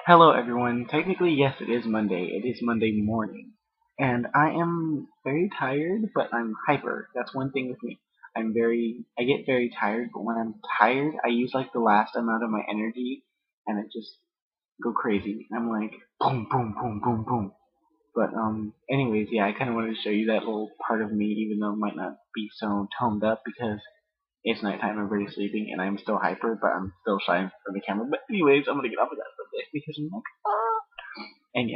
Hello everyone. Technically, yes, it is Monday. It is Monday morning. And I am very tired, but I'm hyper. That's one thing with me. I get very tired, but when I'm tired, I use like the last amount of my energy and it just go crazy. I'm like, boom, boom, boom, boom, boom. But anyways, yeah, I kind of wanted to show you that little part of me, even though it might not be so toned up because it's nighttime, everybody's sleeping, and I'm still hyper, but I'm still shy for the camera. But anyways, I'm gonna get off of that for a bit because I'm like, ah. And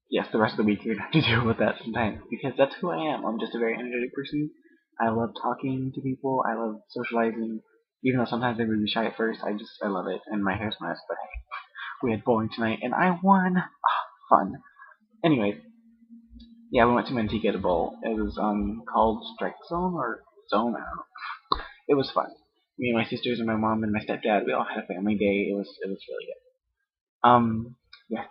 yes, the rest of the week you're gonna have to deal with that sometimes because that's who I am. I'm just a very energetic person. I love talking to people. I love socializing. Even though sometimes I would be shy at first, I love it. And my hair's a mess, but hey, we had bowling tonight, and I won. Fun. Anyways, yeah, we went to Manteca to bowl. It was called Strike Zone or Zone. I don't know. It was fun. Me and my sisters and my mom and my stepdad, we all had a family day. It was really good. Yes.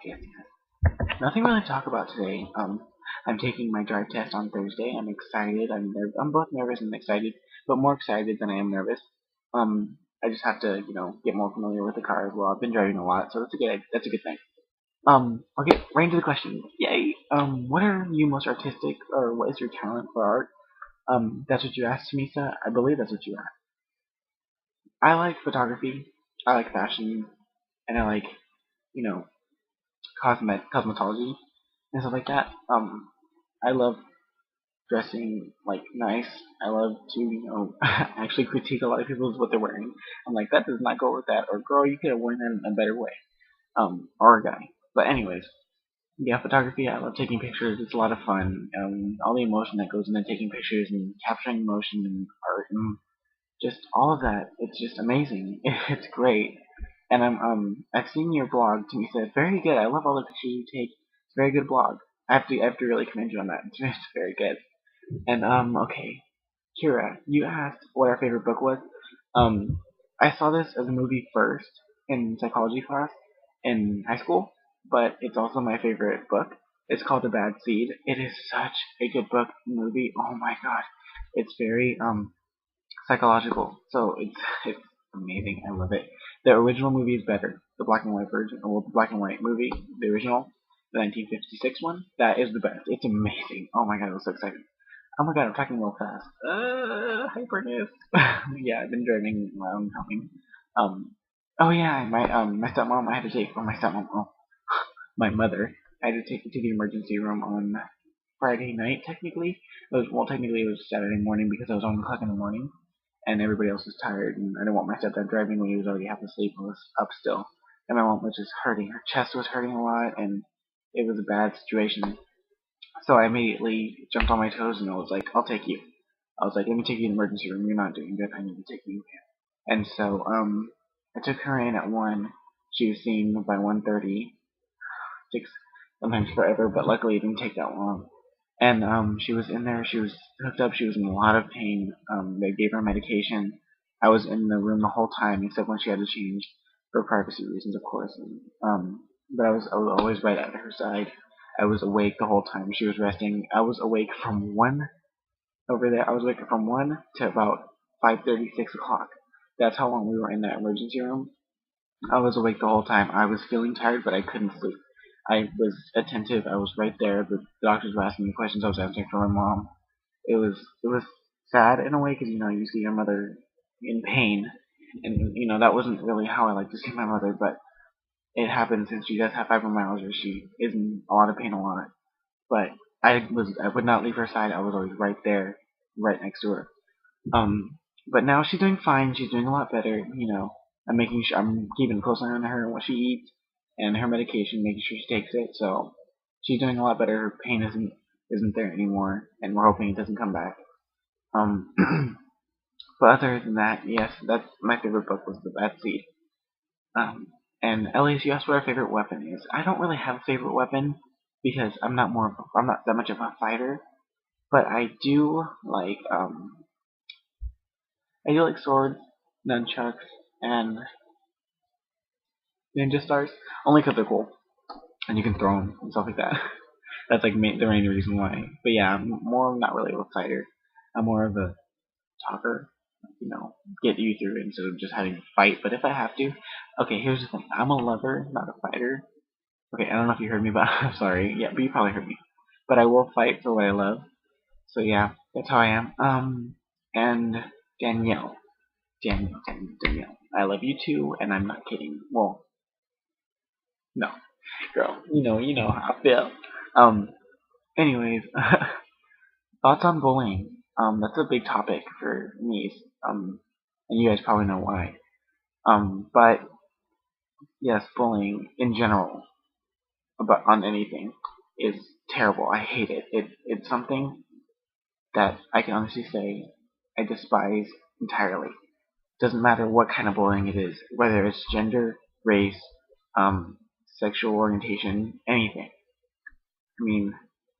Nothing really to talk about today. I'm taking my drive test on Thursday. I'm excited. I'm both nervous and excited, but more excited than I am nervous. I just have to get more familiar with the car as well. I've been driving a lot, so that's a good thing. I'll get right into the question. Yay. What are you most artistic, or what is your talent for art? That's what you asked, Misa. I believe that's what you asked. I like photography. I like fashion, and I like you know cosmetology and stuff like that. I love dressing like nice. I love to actually critique a lot of people with what they're wearing. I'm like, that does not go with that, or girl, you could have worn that in a better way. Or a guy. But anyways, yeah, photography. I love taking pictures. It's a lot of fun. All the emotion that goes into taking pictures and capturing emotion and art and just all of that. It's just amazing. It's great. And I've seen your blog. Timmy said very good. I love all the pictures you take. It's a very good blog. I have to really commend you on that. It's very good. And okay, Kira, you asked what our favorite book was. Um, I saw this as a movie first in psychology class in high school, but it's also my favorite book. It's called The Bad Seed. It is such a good book movie. Oh my god, it's very psychological. So it's amazing. I love it. The original movie is better. The black and white version, well, the black and white movie, the original, the 1956 one, that is the best. It's amazing. Oh my god, I was so excited. Oh my god, I'm talking real fast. Hyperness. Yeah, I've been driving around coming. Oh yeah, my stepmom, I had to take, or my stepmom, oh, my mother, I had to take her to the emergency room on Friday night, technically. Technically it was Saturday morning because I was on the clock in the morning and everybody else was tired, and I didn't want my stepdad driving when he was already half asleep and was up still. And my mom was just hurting. Her chest was hurting a lot, and it was a bad situation. So I immediately jumped on my toes and I was like, I'll take you. I was like, let me take you to the emergency room. You're not doing good. I need to take you in. And so I took her in at 1. She was seen by 1:30. Takes sometimes forever, but luckily it didn't take that long. And she was in there. She was hooked up. She was in a lot of pain. They gave her medication. I was in the room the whole time, except when she had to change for privacy reasons, of course. And, but I was always right at her side. I was awake the whole time she was resting. I was awake from 1 over there. I was awake from 1 to about 5:30, 6 o'clock. That's how long we were in that emergency room. I was awake the whole time. I was feeling tired, but I couldn't sleep. I was attentive. I was right there. The doctors were asking me questions. I was answering for my mom. It was sad in a way because you see your mother in pain, and that wasn't really how I like to see my mother, but it happened since she does have fibromyalgia. She is in a lot of pain a lot, but I would not leave her side. I was always right there, right next to her. But now she's doing fine. She's doing a lot better. I'm keeping a close eye on her and what she eats and her medication, making sure she takes it. So she's doing a lot better. Her pain isn't there anymore, and we're hoping it doesn't come back. Um, but other than that, yes, that's my favorite book was The Bad Seed. Um, and Elias, you asked what our favorite weapon is. I don't really have a favorite weapon because I'm not that much of a fighter, but I do like swords, nunchucks, and ninja stars. Only 'cause they're cool and you can throw them and stuff like that. That's like the main reason why. But yeah, I'm not really a fighter. I'm more of a talker. get you through it instead of just having to fight. But if I have to, okay, here's the thing. I'm a lover, not a fighter. Okay, I don't know if you heard me, but I'm sorry. Yeah, but you probably heard me. But I will fight for what I love. So yeah, that's how I am. And Danielle. Danielle. I love you too, and I'm not kidding. Well, no, girl, you know how I feel. Um, anyways, thoughts on bullying. That's a big topic for me. And you guys probably know why. But yes, bullying in general, about on anything, is terrible. I hate it. It's something that I can honestly say I despise entirely. Doesn't matter what kind of bullying it is, whether it's gender, race, um, sexual orientation, anything. I mean,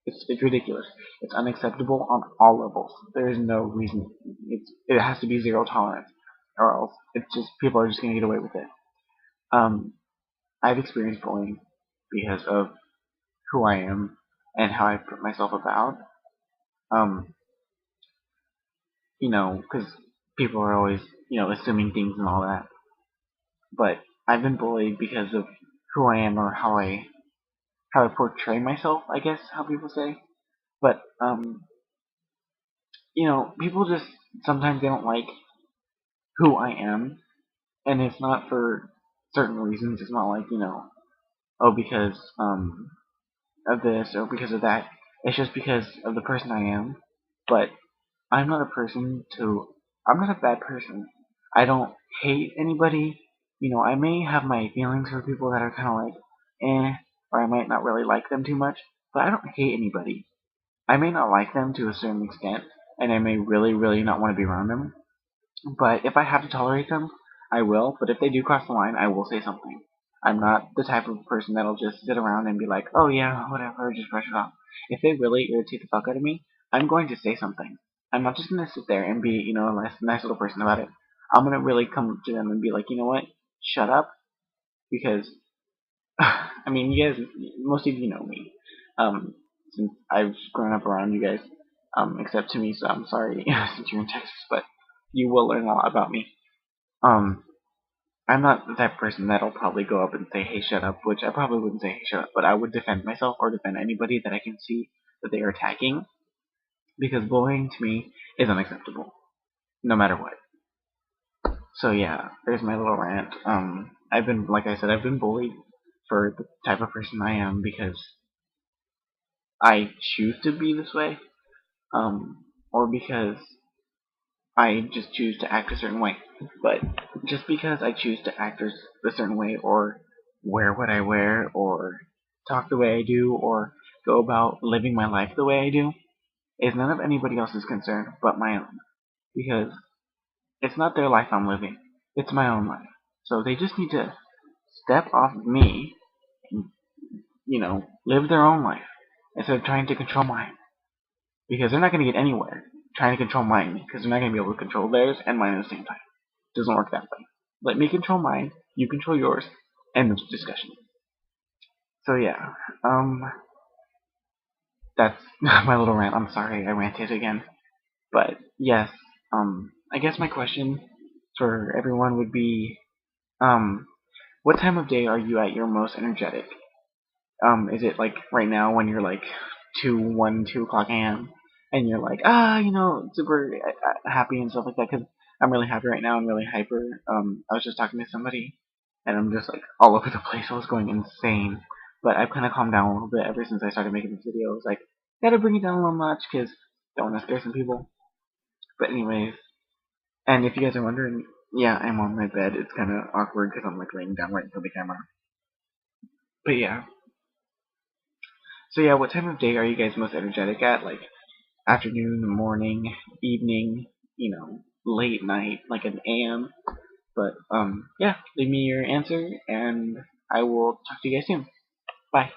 it's ridiculous. It's unacceptable on all levels. There is no reason. It has to be zero tolerance, or else it's just people are just gonna get away with it. Um, I've experienced bullying because of who I am and how I put myself about. Um, because people are always assuming things and all that. But I've been bullied because of who I am or how I portray myself. I guess how people say. But people just sometimes they don't like who I am, and it's not for certain reasons. It's not like oh because of this or because of that. It's just because of the person I am. But I'm not a person to. I'm not a bad person. I don't hate anybody. I may have my feelings for people that are kind of like, or I might not really like them too much. But I don't hate anybody. I may not like them to a certain extent, and I may really, really not want to be around them. But if I have to tolerate them, I will. But if they do cross the line, I will say something. I'm not the type of person that'll just sit around and be like, oh yeah, whatever, just brush it off. If they really irritate the fuck out of me, I'm going to say something. I'm not just gonna sit there and be, a nice little person about it. I'm gonna really come to them and be like, you know what, shut up, because I mean, you guys, most of you know me, since I've grown up around you guys, except to me, so I'm sorry since you're in Texas, but you will learn a lot about me. Um, I'm not the type of person that'll probably go up and say, hey, shut up, which I probably wouldn't say, hey, shut up, but I would defend myself or defend anybody that I can see that they are attacking, because bullying to me is unacceptable, no matter what. So yeah, there's my little rant. Like I said, I've been bullied for the type of person I am because I choose to be this way, or because I just choose to act a certain way. But just because I choose to act a certain way, or wear what I wear, or talk the way I do, or go about living my life the way I do, is none of anybody else's concern but my own. Because it's not their life I'm living, it's my own life. So they just need to step off of me and, live their own life instead of trying to control mine. Because they're not going to get anywhere trying to control mine, because they're not going to be able to control theirs and mine at the same time. It doesn't work that way. Let me control mine, you control yours, end of discussion. So yeah, that's my little rant. I'm sorry I ranted again. But yes, I guess my question for everyone would be, what time of day are you at your most energetic? Is it like right now when you're like 2 o'clock a.m. and you're like, super happy and stuff like that? Because I'm really happy right now. I'm really hyper. I was just talking to somebody and I'm just like all over the place. I was going insane. But I've kind of calmed down a little bit ever since I started making this video. I was like, gotta bring it down a little notch because don't want to scare some people. But anyways, and if you guys are wondering, yeah, I'm on my bed. It's kind of awkward because I'm like laying down right in front of the camera. But yeah. So yeah, what time of day are you guys most energetic at? Like afternoon, morning, evening, late night, like an AM. But yeah, leave me your answer and I will talk to you guys soon. Bye.